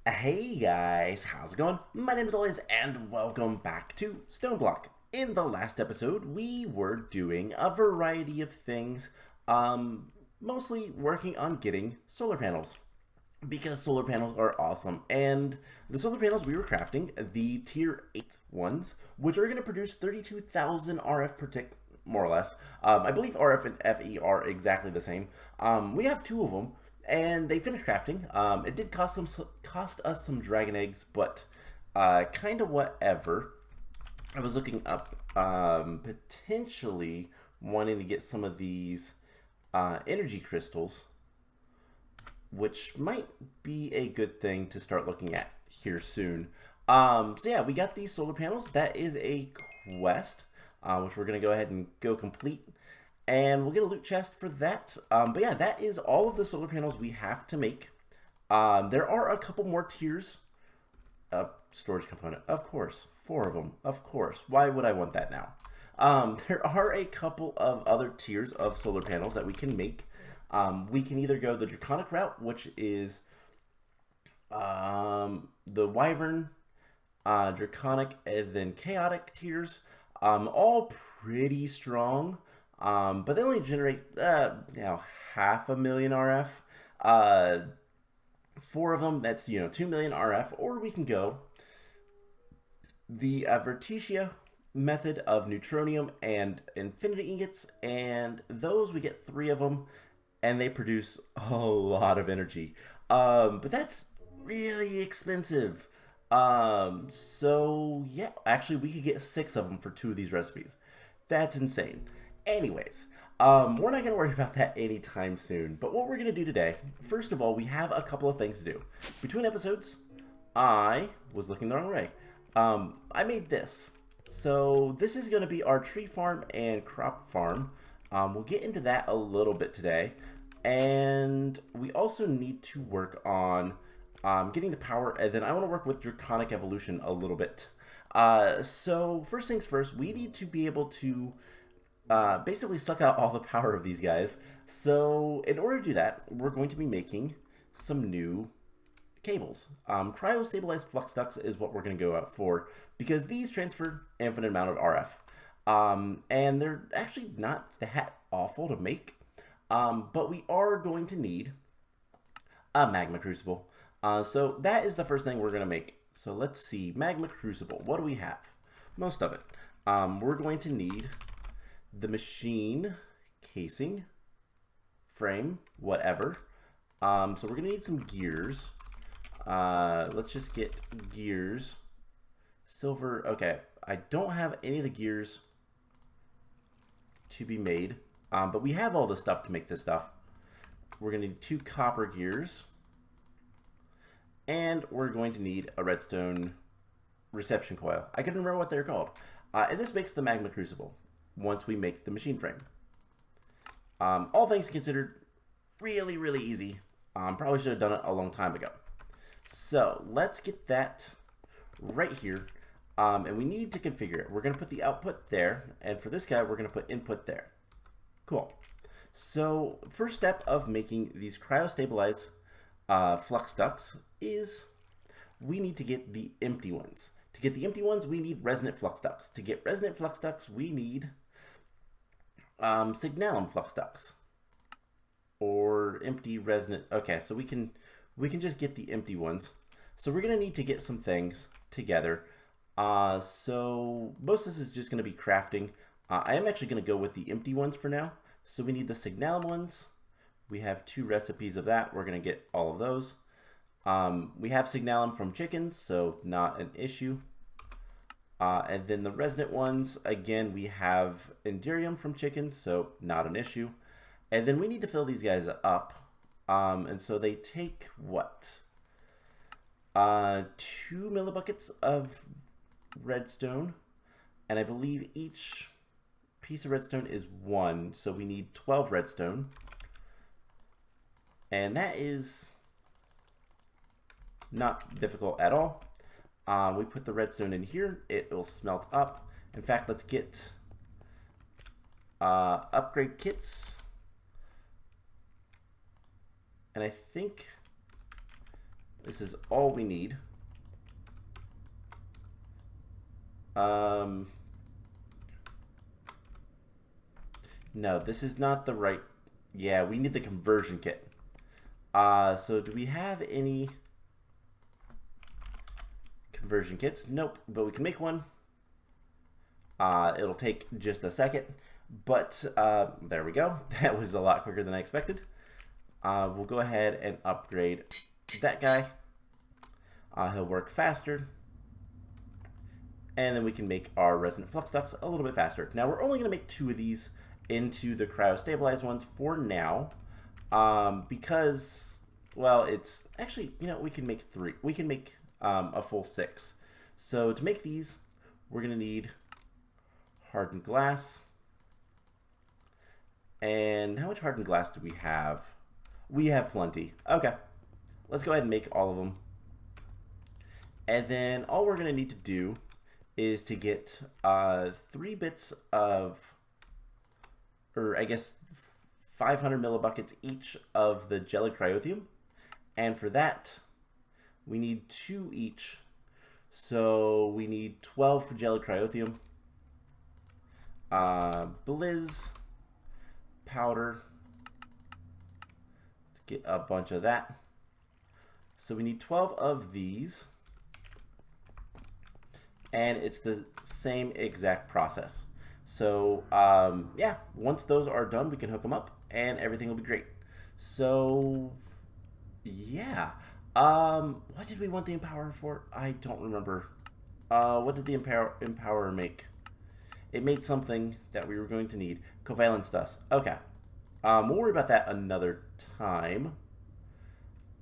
Hey guys, how's it going? My name is Elias and welcome back to Stoneblock. In the last episode, we were doing a variety of things, mostly working on getting solar panels. Because solar panels are awesome. And the solar panels we were crafting, the tier 8 ones, which are going to produce 32,000 RF per tick, more or less. I believe RF and FE are exactly the same. We have two of them, and they finished crafting. It did cost us some dragon eggs, but kind of whatever. I was looking up potentially wanting to get some of these energy crystals, which might be a good thing to start looking at here soon. So yeah, we got these solar panels. That is a quest, which we're going to go ahead and go complete. And we'll get a loot chest for that. But yeah, that is all of the solar panels we have to make. There are a couple more tiers. Storage component, of course. 4 of them, of course. Why would I want that now? There are a couple of other tiers of solar panels that we can make. We can either go the Draconic route, which is the Wyvern, Draconic, and then Chaotic tiers. All pretty strong, but they only generate half a million RF. 4 of them, that's 2 million RF. Or we can go the Vertitia method of Neutronium and Infinity Ingots, and those we get 3 of them, and they produce a lot of energy. But that's really expensive. So yeah, actually we could get 6 of them for 2 of these recipes. That's insane. Anyways, we're not going to worry about that anytime soon. But what we're going to do today, first of all, we have a couple of things to do. Between episodes, I was looking the wrong way. I made this. So this is going to be our tree farm and crop farm. We'll get into that a little bit today. And we also need to work on getting the power, and then I want to work with Draconic Evolution a little bit. So first things first, we need to be able to basically suck out all the power of these guys. So in order to do that, we're going to be making some new cables. Cryo-stabilized flux ducts is what we're going to go out for, because these transfer infinite amount of RF. And they're actually not that awful to make. But we are going to need a Magma Crucible. So that is the first thing we're going to make. So let's see. Magma Crucible. What do we have? Most of it. We're going to need the machine casing, frame, whatever. So we're going to need some gears. Let's just get gears. Silver. Okay. I don't have any of the gears to be made. But we have all the stuff to make this stuff. We're going to need 2 copper gears. And we're going to need a redstone reception coil. I couldn't remember what they're called. And this makes the Magma Crucible once we make the machine frame. All things considered, really, really easy. Probably should have done it a long time ago. So let's get that right here. And we need to configure it. We're going to put the output there. And for this guy, we're going to put input there. Cool. So first step of making these cryo-stabilized flux ducts is we need to get the empty ones. To get the empty ones, we need resonant flux ducts. To get resonant flux ducts, we need signalum flux ducts or empty resonant. Okay, so we can just get the empty ones. So we're gonna need to get some things together. So most of this is just gonna be crafting. I am actually going to go with the empty ones for now. So we need the signalum ones. We have 2 recipes of that. We're going to get all of those. We have signalum from chickens, so not an issue. And then the resonant ones, again, we have enderium from chickens, so not an issue. And then we need to fill these guys up. And so they take what? 2 millibuckets of redstone. And I believe each piece of redstone is 1, so we need 12 redstone. And that is not difficult at all. We put the redstone in here, it will smelt up. In fact, let's get upgrade kits. And I think This is all we need. No, this is not the right... Yeah, we need the conversion kit. So do we have any conversion kits? Nope, but we can make one. It'll take just a second, but there we go. That was a lot quicker than I expected. We'll go ahead and upgrade that guy. He'll work faster. And then we can make our resonant flux ducts a little bit faster. Now we're only going to make 2 of these into the cryo-stabilized ones for now. Because, well, it's actually, you know, we can make 3. We can make a full 6. So to make these, we're going to need hardened glass. And how much hardened glass do we have? We have plenty. Okay. Let's go ahead and make all of them. And then all we're going to need to do is to get 3 bits of, or I guess 500 millibuckets each of the jelly cryothium. And for that, we need 2 each. So we need 12 for jelly cryothium. Blizz powder. Let's get a bunch of that. So we need 12 of these. And it's the same exact process. So yeah, once those are done, we can hook them up and everything will be great. So yeah, what did we want the Empower for? I don't remember. What did the Empower make? It made something that we were going to need. Covalence dust. Okay. We'll worry about that another time.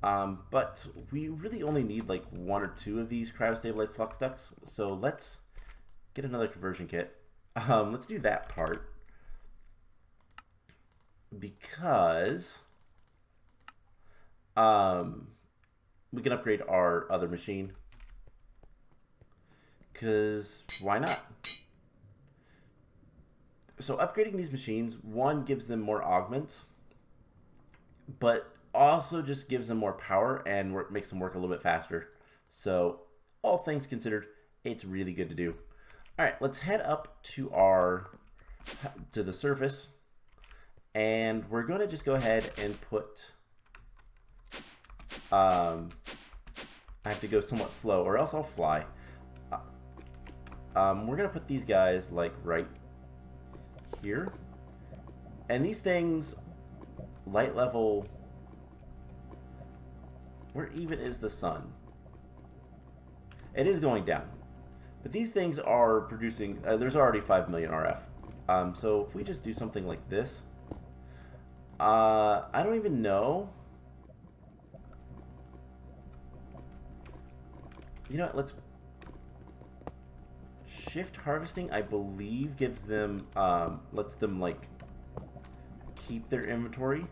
But we really only need like 1 or 2 of these cryo-stabilized flux ducts. So let's get another conversion kit. Let's do that part. Because we can upgrade our other machine. Because why not? So upgrading these machines, 1 gives them more augments, but also just gives them more power and makes them work a little bit faster. So all things considered, it's really good to do. All right, let's head up to the surface, and we're going to just go ahead and put. I have to go somewhat slow, or else I'll fly. We're gonna put these guys like right here, and these things, light level. Where even is the sun? It is going down. But these things are producing, there's already 5 million RF. So if we just do something like this, I don't even know. You know what, let's, shift harvesting, I believe, gives them, lets them like keep their inventory.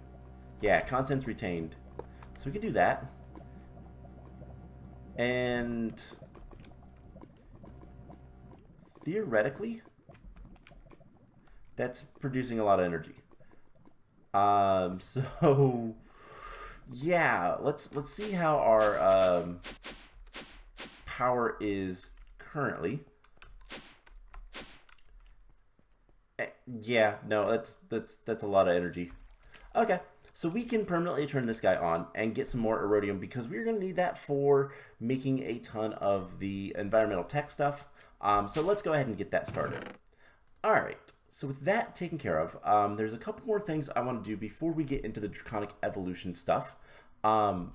Yeah, contents retained. So we can do that. And theoretically, that's producing a lot of energy. So yeah, let's see how our power is currently. Yeah, no, that's a lot of energy. Okay. So we can permanently turn this guy on and get some more iridium because we're going to need that for making a ton of the environmental tech stuff. So let's go ahead and get that started. All right. So with that taken care of, there's a couple more things I want to do before we get into the Draconic Evolution stuff. Yeah,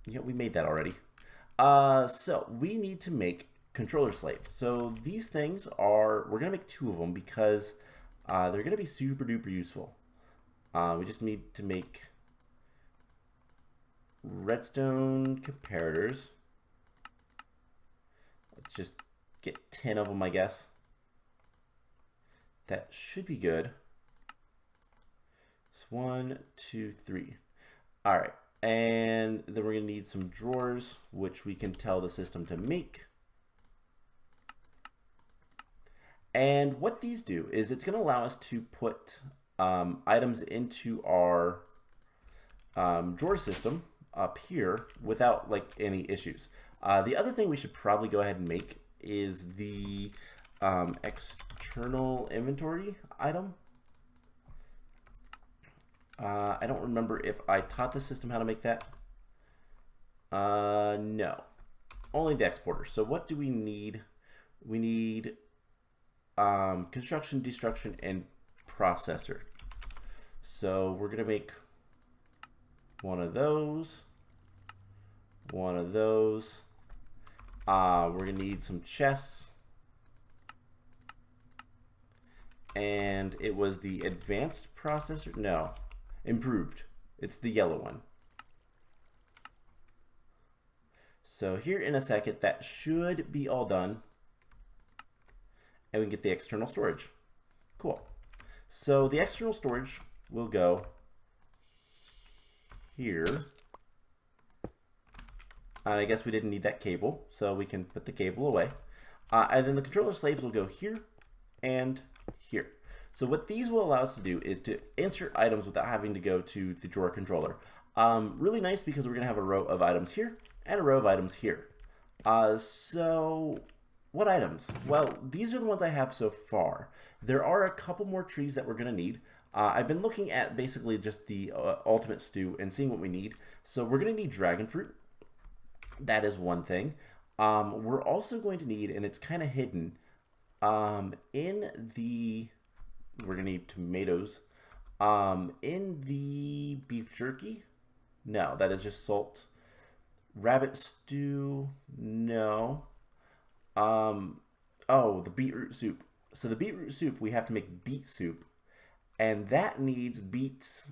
we made that already. So we need to make controller slaves. So these things are, we're going to make 2 of them because they're going to be super duper useful. We just need to make redstone comparators. Let's just get 10 of them, I guess. That should be good. It's 1, 2, 3. All right. And then we're going to need some drawers, which we can tell the system to make. And what these do is it's going to allow us to put items into our drawer system up here without like any issues. The other thing we should probably go ahead and make is the external inventory item. I don't remember if I taught the system how to make that. No, only the exporter. So what do we need? We need construction, destruction, and processor. So we're gonna make one of those, one of those. We're gonna need some chests, and it was the advanced processor. No, improved. It's the yellow one. So here in a second, that should be all done. And we can get the external storage. Cool. So the external storage will go here. I guess we didn't need that cable, so we can put the cable away. And then the controller slaves will go here and here. So what these will allow us to do is to insert items without having to go to the drawer controller. Really nice because we're going to have a row of items here and a row of items here. So what items? Well, these are the ones I have so far. There are a couple more trees that we're going to need. I've been looking at basically just the ultimate stew and seeing what we need. So we're going to need dragon fruit. That is one thing. We're also going to need, and it's kind of hidden, we're going to need tomatoes. In the beef jerky? No, that is just salt. Rabbit stew? No. Oh, the beetroot soup. So the beetroot soup, we have to make beet soup. And that needs beets,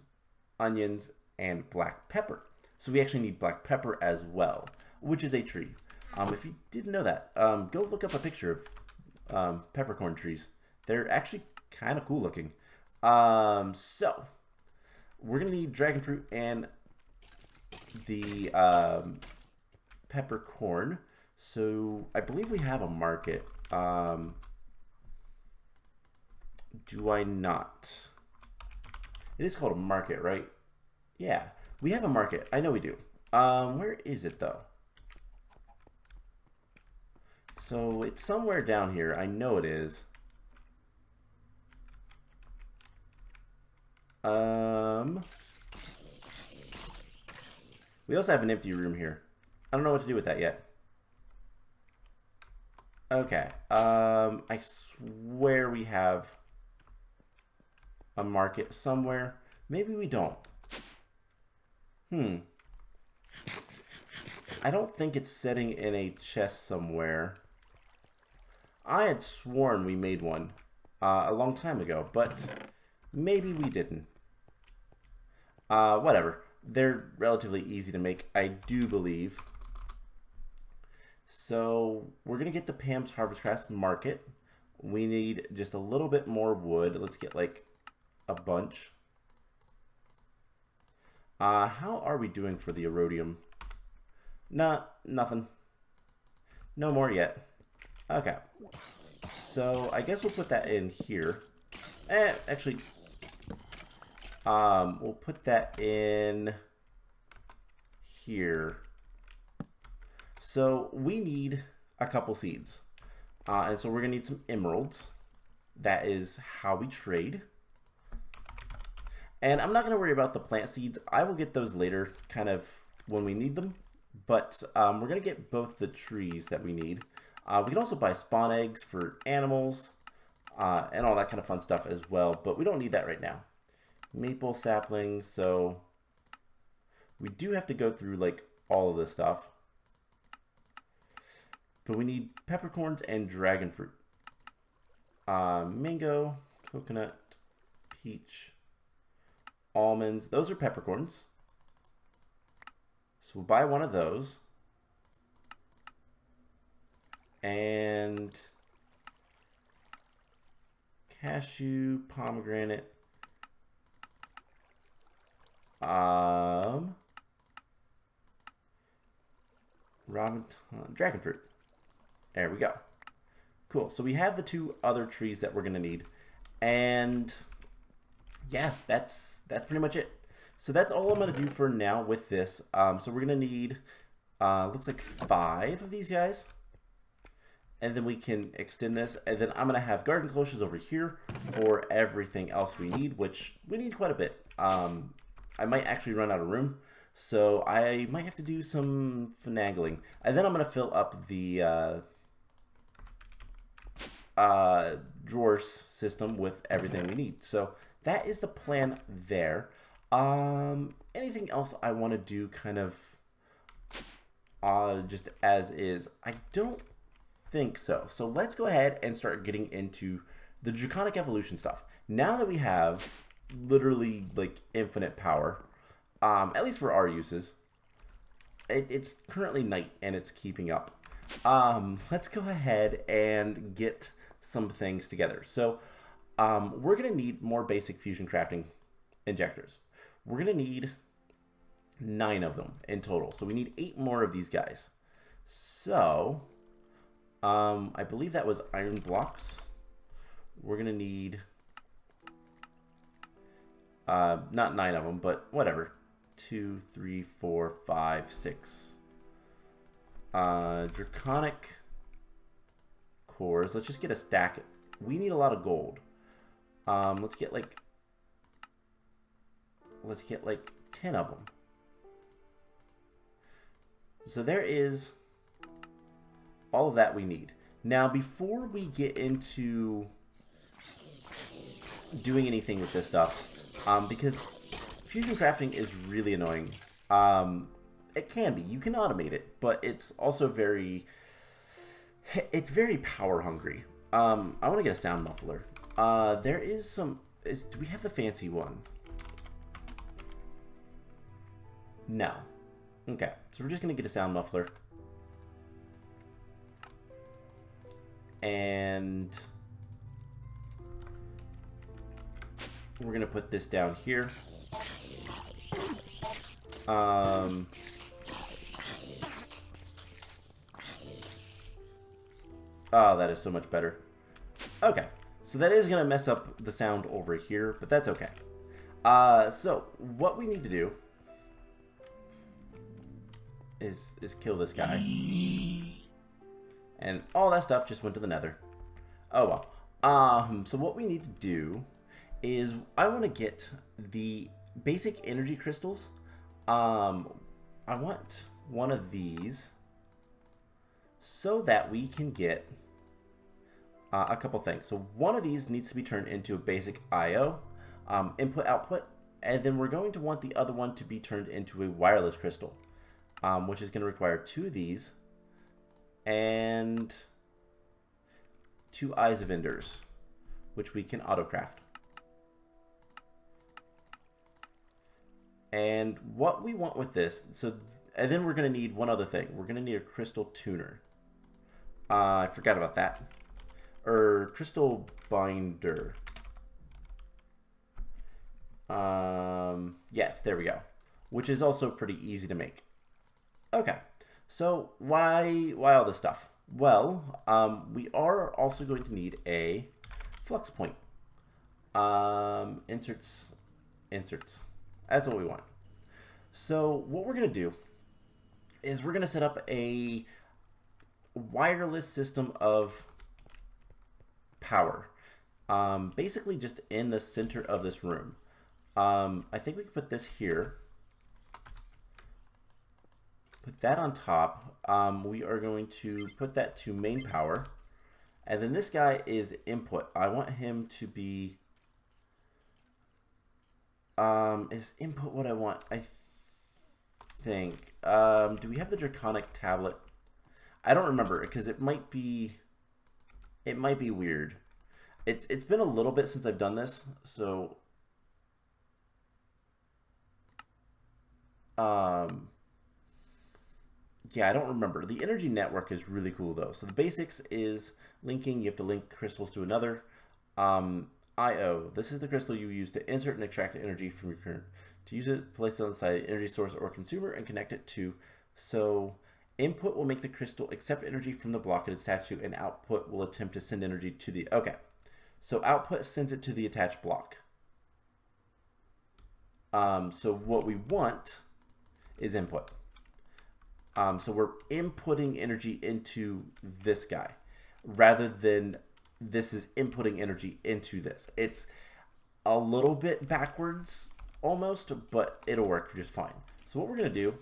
onions, and black pepper. So we actually need black pepper as well, which is a tree. If you didn't know that, go look up a picture of peppercorn trees. They're actually kind of cool looking. So we're going to need dragon fruit and the peppercorn. So I believe we have a market. Do I not? It is called a market, right? Yeah, we have a market. I know we do. Where is it though? So it's somewhere down here. I know it is. We also have an empty room here. I don't know what to do with that yet. Okay. I swear we have a market somewhere. Maybe we don't. I don't think it's sitting in a chest somewhere. I had sworn we made one a long time ago, but maybe we didn't. Whatever. They're relatively easy to make, I do believe. So we're going to get the Pam's Harvest Crafts market. We need just a little bit more wood. Let's get like a bunch. How are we doing for the erodium? Nah, nothing. No more yet. Okay. So I guess we'll put that in here. Actually, we'll put that in here. So we need a couple seeds. And so we're going to need some emeralds. That is how we trade. And I'm not going to worry about the plant seeds. I will get those later, kind of when we need them. But we're going to get both the trees that we need. We can also buy spawn eggs for animals and all that kind of fun stuff as well. But we don't need that right now. Maple saplings. So we do have to go through like all of this stuff. But we need peppercorns and dragon fruit. Mango, coconut, peach, almonds. Those are peppercorns. So we'll buy one of those. And cashew, pomegranate. Dragon fruit. There we go. Cool. So we have the two other trees that we're going to need. And yeah, that's pretty much it. So that's all I'm going to do for now with this. So we're going to need, looks like 5 of these guys. And then we can extend this. And then I'm going to have garden cloches over here for everything else we need, which we need quite a bit. I might actually run out of room. So I might have to do some finagling. And then I'm going to fill up the drawers system with everything we need. So that is the plan there. Anything else I want to do kind of just as is? I don't think so. So let's go ahead and start getting into the Draconic Evolution stuff. Now that we have literally like infinite power, at least for our uses, it's currently night and it's keeping up. Let's go ahead and get some things together. So we're going to need more basic fusion crafting injectors. We're going to need 9 of them in total. So we need 8 more of these guys. So I believe that was iron blocks. We're going to need not 9 of them, but whatever. 2, 3, 4, 5, 6. Draconic cores. Let's just get a stack. We need a lot of gold. Let's get like 10 of them. So there is all of that we need. Now, before we get into doing anything with this stuff, because fusion crafting is really annoying. It can be. You can automate it, but it's also very power hungry. I want to get a sound muffler. There is some. Do we have the fancy one? No. Okay, so we're just gonna get a sound muffler, and we're gonna put this down here. Oh, that is so much better. Okay, so that is going to mess up the sound over here, but that's okay. So what we need to do is kill this guy. And all that stuff just went to the Nether. Oh well. So what we need to do is I want to get the basic energy crystals. I want one of these so that we can get a couple things. So one of these needs to be turned into a basic IO, input output, and then we're going to want the other one to be turned into a wireless crystal, which is going to require 2 of these and 2 eyes of enders, which we can auto craft. And what we want with this, and then we're going to need one other thing. We're going to need a crystal tuner. I forgot about that. Or crystal binder. Yes, there we go. Which is also pretty easy to make. Okay, so why all this stuff? Well, we are also going to need a flux point. Inserts. That's what we want. So what we're going to do is we're going to set up a wireless system of power. Basically just in the center of this room. I think we can put this here. Put that on top. We are going to put that to main power. And then this guy is input. I want him to be... is input what I want? I think. Do we have the Draconic tablet? I don't remember because it might be weird. It's been a little bit since I've done this, so yeah, I don't remember. The energy network is really cool though. So the basics is linking. You have to link crystals to another. IO. This is the crystal you use to insert and extract energy from your current. To use it, place it on the side of the energy source or consumer and connect it to. So input will make the crystal accept energy from the block it's attached to, and output will attempt to send energy to the... Okay. So output sends it to the attached block. So what we want is input. So we're inputting energy into this guy rather than this is inputting energy into this. It's a little bit backwards almost, but it'll work just fine. So what we're going to do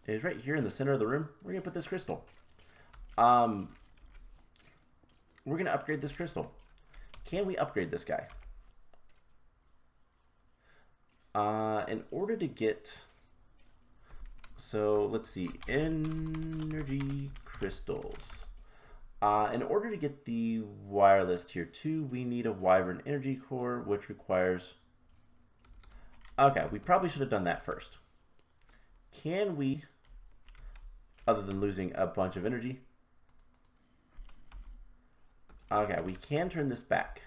is right here in the center of the room, we're going to put this crystal. We're going to upgrade this crystal. Can we upgrade this guy? In order to get... So let's see, energy crystals. In order to get the wireless tier 2, we need a Wyvern energy core, which requires... Okay, we probably should have done that first. Can we, other than losing a bunch of energy... Okay, we can turn this back.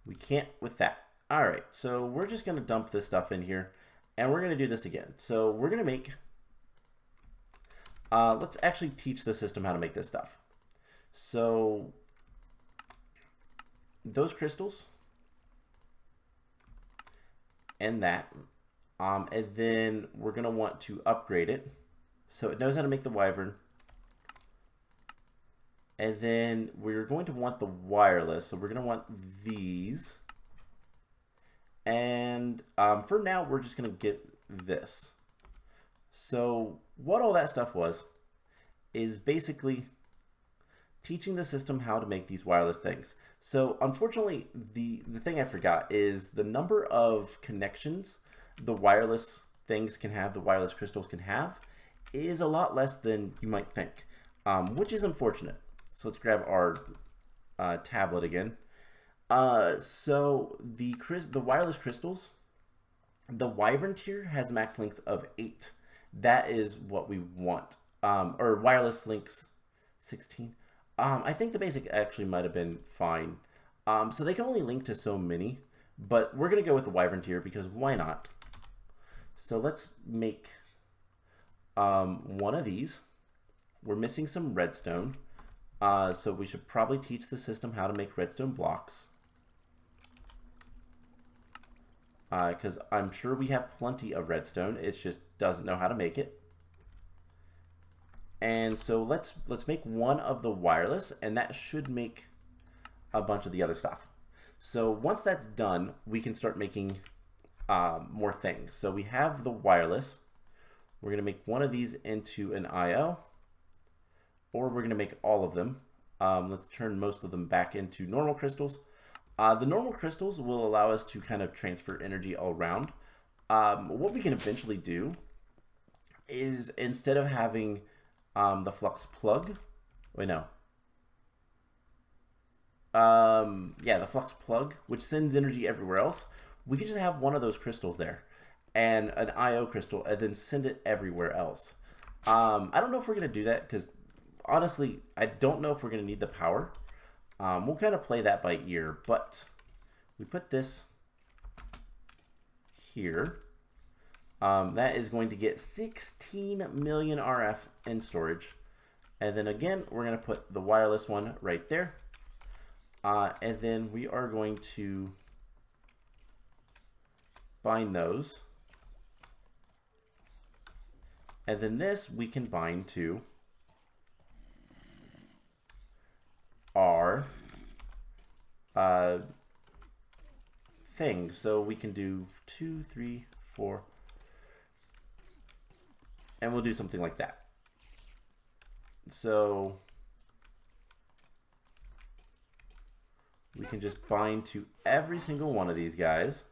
We can't with that. Alright, so we're just going to dump this stuff in here. And we're going to do this again. So we're going to make... let's actually teach the system how to make this stuff. So those crystals and that. And then we're going to want to upgrade it so it knows how to make the Wyvern. And then we're going to want the wireless. So we're going to want these. And for now, we're just going to get this. So what all that stuff was is basically teaching the system how to make these wireless things. So unfortunately, the thing I forgot is the number of connections the wireless things can have, the wireless crystals can have, is a lot less than you might think, which is unfortunate. So let's grab our tablet again. So the wireless crystals, the Wyvern tier has max length of 8. That is what we want. Or wireless links 16. I think the basic actually might have been fine. So they can only link to so many, but we're gonna go with the Wyvern tier because why not? So let's make one of these. We're missing some redstone. So we should probably teach the system how to make redstone blocks. Because I'm sure we have plenty of redstone. It just doesn't know how to make it. And so let's make one of the wireless, and that should make a bunch of the other stuff. So once that's done, we can start making more things. So we have the wireless. We're going to make one of these into an IO, or we're going to make all of them. Let's turn most of them back into normal crystals. The normal crystals will allow us to kind of transfer energy all around. What we can eventually do is instead of having the flux plug, wait no, yeah, the flux plug, which sends energy everywhere else, we can just have one of those crystals there and an IO crystal and then send it everywhere else. I don't know if we're going to do that because honestly, I don't know if we're going to need the power. We'll kind of play that by ear, but we put this here. That is going to get 16 million RF in storage. And then again, we're going to put the wireless one right there. And then we are going to bind those. And then this we can bind to our thing. So we can do 2, 3, 4, and we'll do something like that. So we can just bind to every single one of these guys.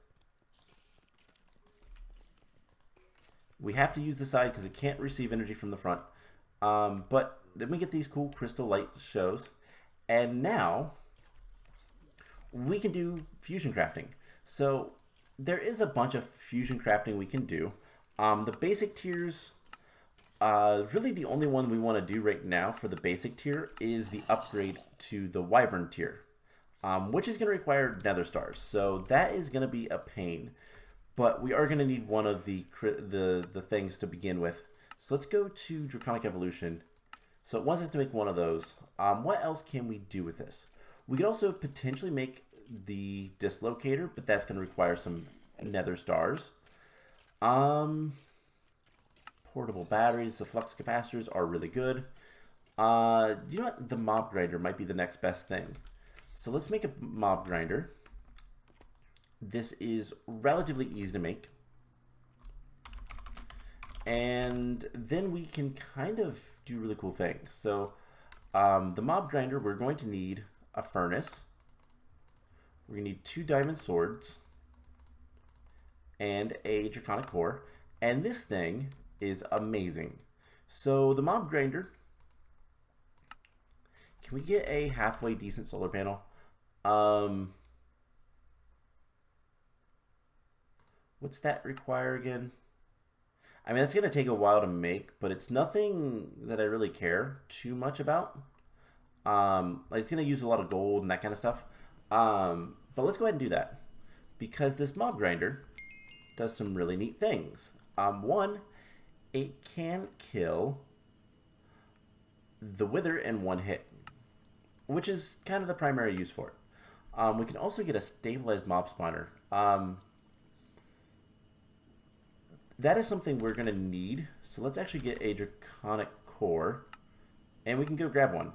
We have to use the side because it can't receive energy from the front. But then we get these cool crystal light shows. And now we can do fusion crafting. So there is a bunch of fusion crafting we can do. The basic tiers, really the only one we want to do right now for the basic tier is the upgrade to the Wyvern tier, which is going to require Nether stars. So that is going to be a pain, but we are going to need one of the things to begin with. So let's go to Draconic Evolution. So it wants us to make one of those. What else can we do with this? We could also potentially make the dislocator, but that's going to require some nether stars. Portable batteries, the flux capacitors are really good. You know what? The mob grinder might be the next best thing. So let's make a mob grinder. This is relatively easy to make. And then we can kind of do really cool things. So the mob grinder, we're going to need a furnace. We're going to need 2 diamond swords and a Draconic Core. And this thing is amazing. So the mob grinder, can we get a halfway decent solar panel? What's that require again? I mean, that's going to take a while to make, but it's nothing that I really care too much about. It's going to use a lot of gold and that kind of stuff. But let's go ahead and do that, because this mob grinder does some really neat things. One, it can kill the wither in 1 hit, which is kind of the primary use for it. We can also get a stabilized mob spawner. That is something we're going to need. So let's actually get a Draconic Core, and we can go grab one.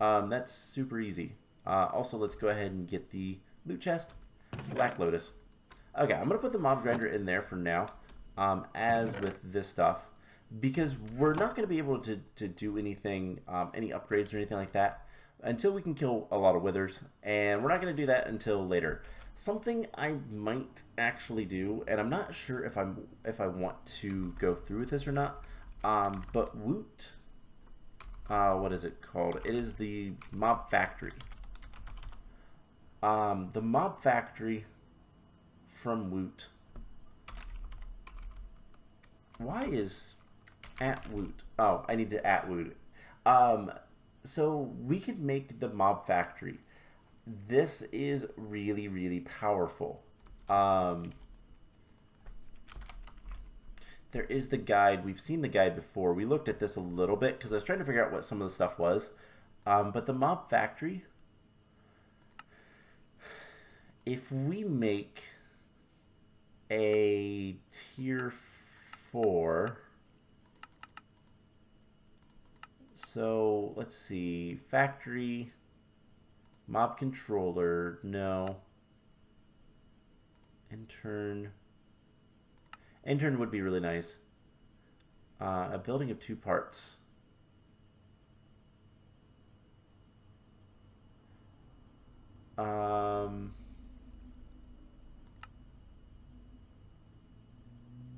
That's super easy. Also, let's go ahead and get the loot chest, Black Lotus. Okay, I'm going to put the mob grinder in there for now, as with this stuff, because we're not going to be able to do anything, any upgrades or anything like that, until we can kill a lot of withers, and we're not going to do that until later. Something I might actually do, and I'm not sure if I want to go through with this or not, but Woot, what is it called? It is the mob factory. The mob factory from Woot. Why is at Woot? Oh, I need to at Woot. So we could make the mob factory. This is really, really powerful. There is the guide. We've seen the guide before. We looked at this a little bit because I was trying to figure out what some of the stuff was. But the mob factory, if we make a tier 4, so let's see, factory, mob controller, no. Intern would be really nice. A building of 2 parts.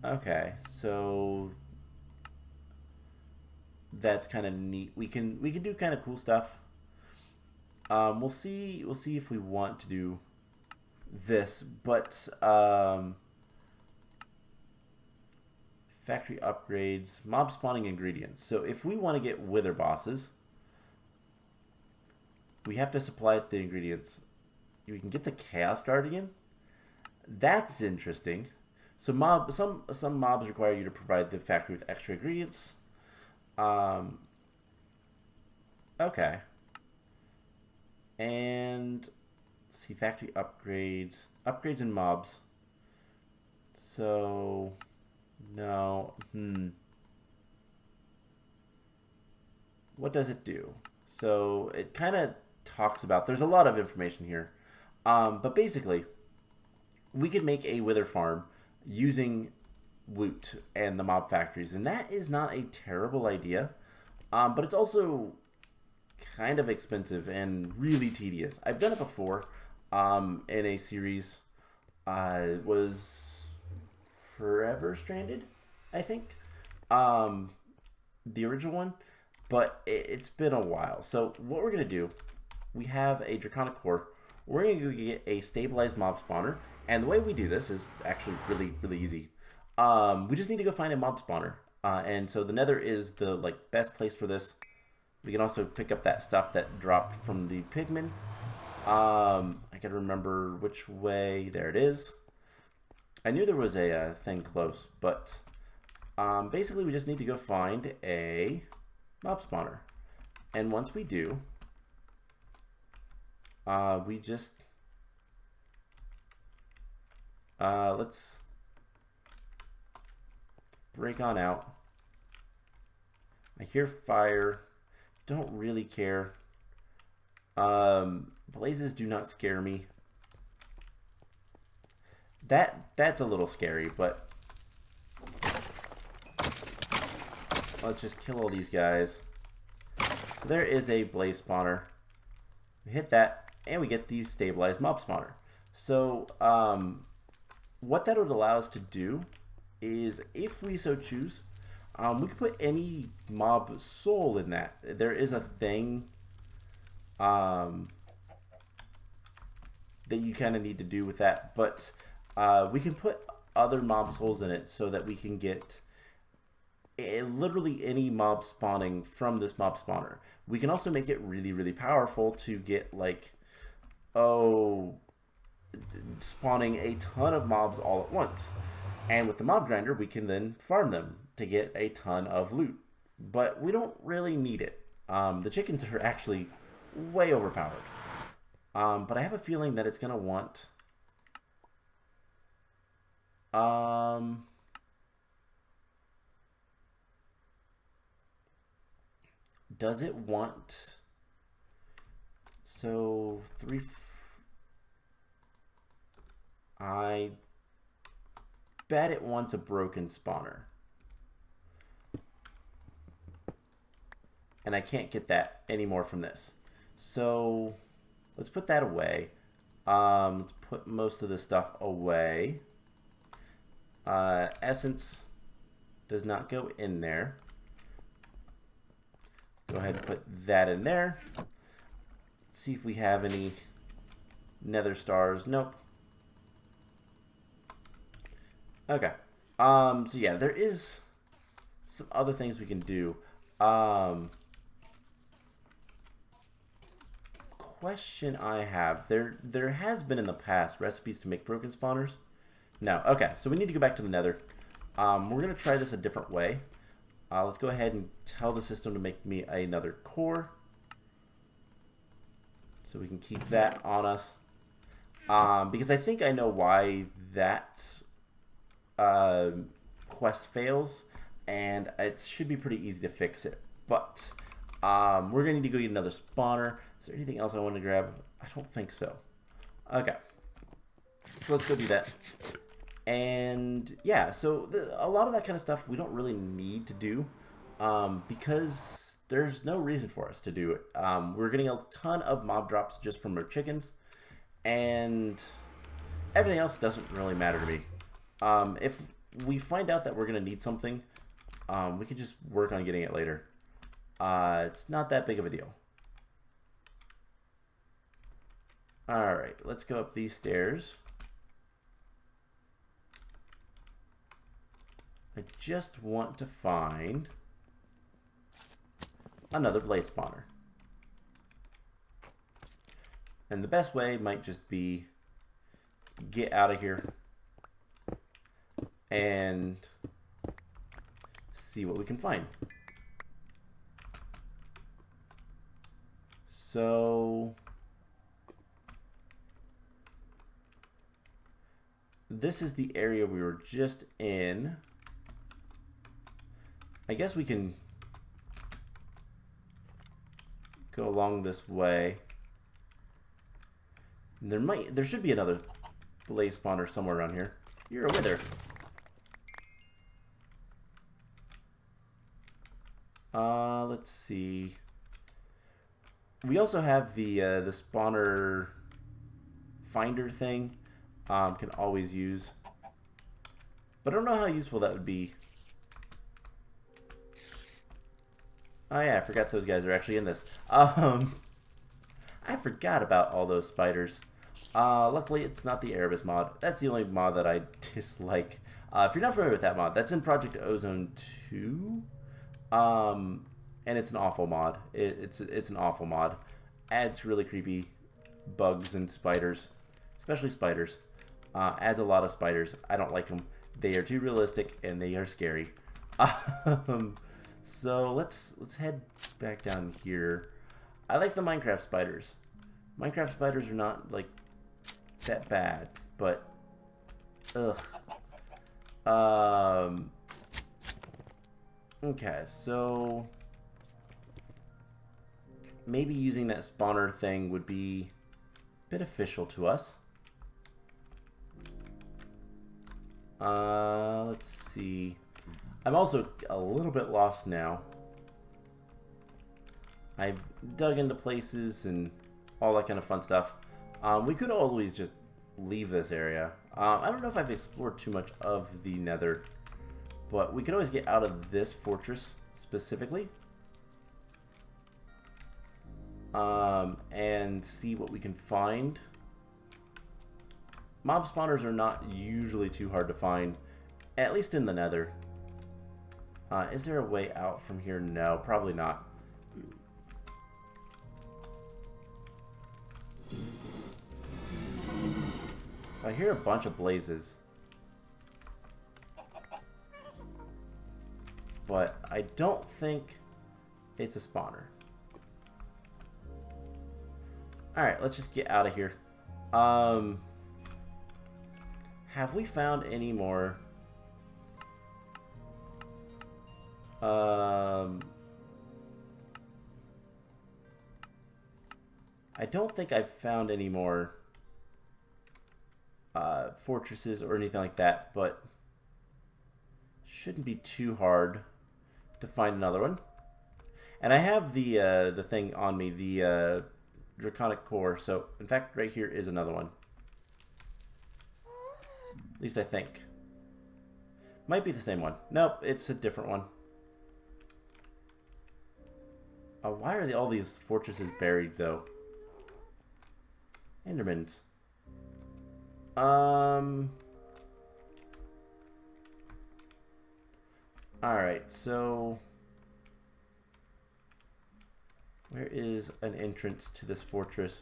Okay, so that's kind of neat. We can do kind of cool stuff. We'll see if we want to do this, but factory upgrades, mob spawning ingredients. So if we want to get wither bosses, we have to supply the ingredients. We can get the Chaos Guardian. That's interesting. So some mobs require you to provide the factory with extra ingredients. Okay. And let's see, factory upgrades and mobs. So no. What does it do? So it kind of talks about, there's a lot of information here, but basically we could make a wither farm using Woot and the mob factories, and that is not a terrible idea, but it's also kind of expensive and really tedious. I've done it before in a series. It was Forever Stranded, I think, the original one, but it's been a while. So what we're gonna do, we have a Draconic Core. We're gonna go get a stabilized mob spawner, and the way we do this is actually really easy. We just need to go find a mob spawner, and so the Nether is the best place for this. We can also pick up that stuff that dropped from the pigmen. I gotta remember which way. There it is. I knew there was a thing close, but basically we just need to go find a mob spawner, and once we do, we just Let's break on out. I hear fire. Don't really care. Blazes do not scare me. That's a little scary, but let's just kill all these guys. So there is a blaze spawner. We hit that, and we get the stabilized mob spawner. So what that would allow us to do is, if we so choose, we could put any mob soul in that. There is a thing that you kind of need to do with that, but we can put other mob souls in it so that we can get literally any mob spawning from this mob spawner. We can also make it really, really powerful to get, like, spawning a ton of mobs all at once. And with the mob grinder, we can then farm them to get a ton of loot. But we don't really need it. The chickens are actually way overpowered. But I have a feeling that it's going to want... does it want... So, I bet it wants a broken spawner. And I can't get that anymore from this. So, let's put that away. Let's put most of this stuff away. Essence does not go in there. Go ahead and put that in there. See if we have any nether stars. Nope. Okay. So yeah, there is some other things we can do. Question I have. There has been in the past recipes to make broken spawners. No. Okay, so we need to go back to the nether. We're going to try this a different way. Let's go ahead and tell the system to make me another core. So we can keep that on us. Because I think I know why that quest fails. And it should be pretty easy to fix it. But we're going to need to go get another spawner. Is there anything else I want to grab? I don't think so. Okay. So let's go do that. And yeah, so a lot of that kind of stuff we don't really need to do because there's no reason for us to do it. We're getting a ton of mob drops just from our chickens, and everything else doesn't really matter to me. If we find out that we're going to need something, we can just work on getting it later. It's not that big of a deal. Alright, let's go up these stairs. I just want to find another blaze spawner. And the best way might just be get out of here and see what we can find. So this is the area we were just in. I guess we can go along this way. There should be another blaze spawner somewhere around here. You're a wither. Let's see. We also have the spawner finder thing. Can always use. But I don't know how useful that would be. Oh yeah, I forgot those guys are actually in this. I forgot about all those spiders. Luckily, it's not the Erebus mod. That's the only mod that I dislike. If you're not familiar with that mod, that's in Project Ozone 2. And it's an awful mod. It's an awful mod. Adds really creepy bugs and spiders. Especially spiders. Adds a lot of spiders. I don't like them. They are too realistic and they are scary. So let's head back down here. I like the Minecraft spiders. Minecraft spiders are not like that bad, but Ugh. Okay, so maybe using that spawner thing would be beneficial to us. Let's see. I'm also a little bit lost now. I've dug into places and all that kind of fun stuff. We could always just leave this area. I don't know if I've explored too much of the Nether, but we could always get out of this fortress specifically. And see what we can find. Mob spawners are not usually too hard to find, at least in the Nether. Is there a way out from here? No, probably not. So I hear a bunch of blazes. But I don't think it's a spawner. Alright, let's just get out of here. Have we found any more? I don't think I've found any more fortresses or anything like that, but shouldn't be too hard to find another one. And I have the thing on me, the Draconic Core. So in fact, right here is another one. At least I think. Might be the same one. Nope, it's a different one. Why are all these fortresses buried though? Endermans. Alright, so where is an entrance to this fortress?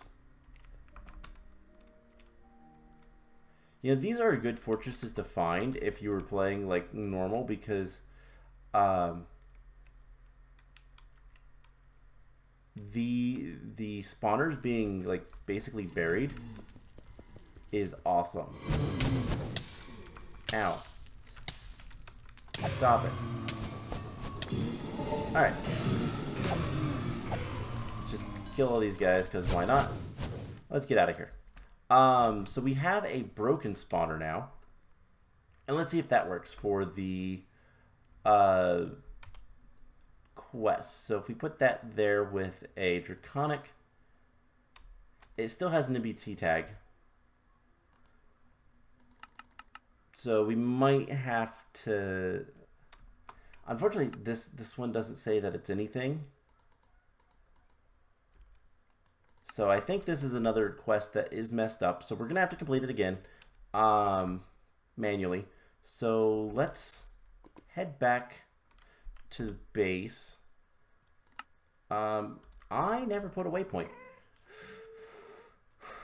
You know, these are good fortresses to find if you were playing like normal, because the spawners being like basically buried is awesome. Ow. Stop it. Alright. Just kill all these guys, because why not? Let's get out of here. So we have a broken spawner now. And let's see if that works for the quest. So if we put that there with a Draconic, it still has an NBT tag. So we might have to... Unfortunately, this one doesn't say that it's anything. So I think this is another quest that is messed up. So we're going to have to complete it again manually. So let's head back to the base. I never put a waypoint.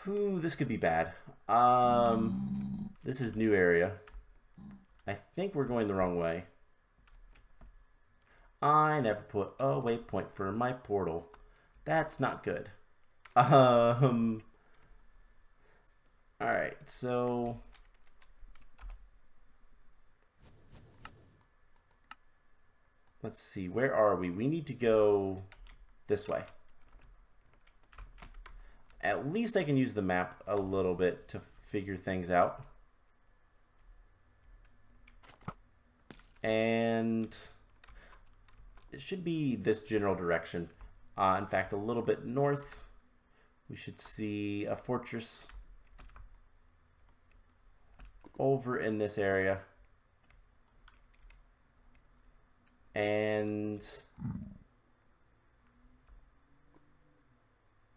Ooh, this could be bad. This is new area. I think we're going the wrong way. I never put a waypoint for my portal. That's not good. Alright, so let's see, where are we? We need to go this way. At least I can use the map a little bit to figure things out. And it should be this general direction. In fact, a little bit north, we should see a fortress over in this area. And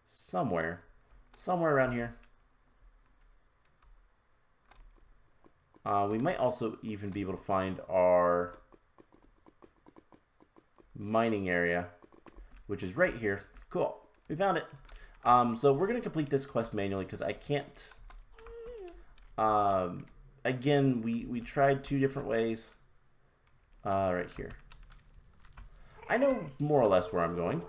somewhere around here. We might also even be able to find our mining area, which is right here. Cool, we found it. So we're gonna complete this quest manually because I can't. Again, we tried two different ways. Right here. I know more or less where I'm going.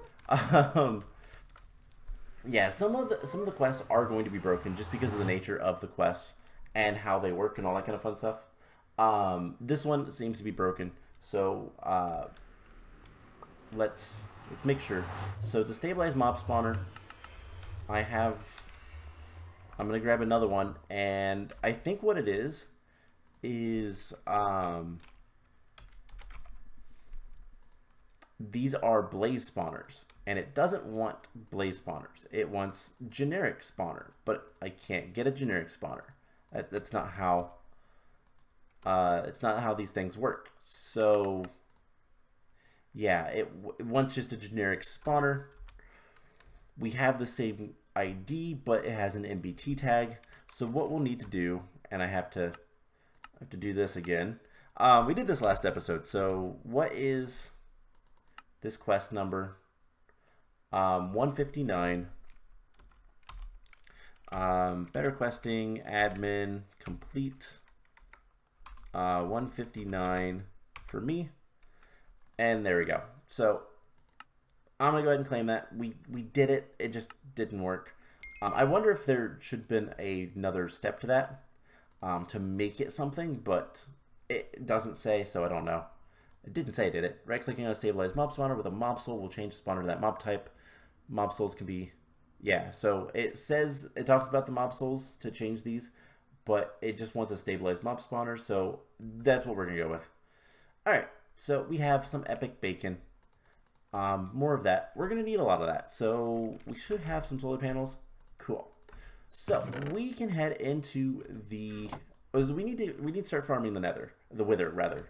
Yeah, some of the quests are going to be broken just because of the nature of the quests and how they work and all that kind of fun stuff. This one seems to be broken, so let's make sure. So to stabilize mob spawner, I'm gonna grab another one, and I think what it is these are blaze spawners, and it doesn't want blaze spawners. It wants generic spawner, but I can't get a generic spawner. That's not how. It's not how these things work. So yeah, it wants just a generic spawner. We have the same ID, but it has an MBT tag. So what we'll need to do, and I have to do this again. We did this last episode. So what is this quest number? 159. Better questing, admin, complete. 159 for me. And there we go. So I'm gonna go ahead and claim that. We did it. It just didn't work. I wonder if there should have been another step to that to make it something, but it doesn't say, so I don't know. It didn't say I did it. Right-clicking on a stabilized mob spawner with a mob soul will change the spawner to that mob type. Mob souls can be, yeah. So it says, it talks about the mob souls to change these, but it just wants a stabilized mob spawner, so that's what we're gonna go with. All right, so we have some epic bacon. More of that. We're gonna need a lot of that, so we should have some solar panels. Cool. So we can head into the. We need to start farming the Nether, the Wither rather.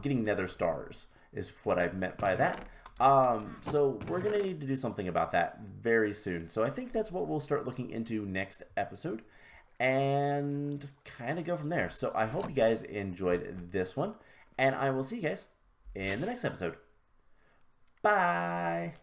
Getting Nether stars is what I meant by that. So we're gonna need to do something about that very soon. So I think that's what we'll start looking into next episode, and kind of go from there. So I hope you guys enjoyed this one, and I will see you guys in the next episode. Bye.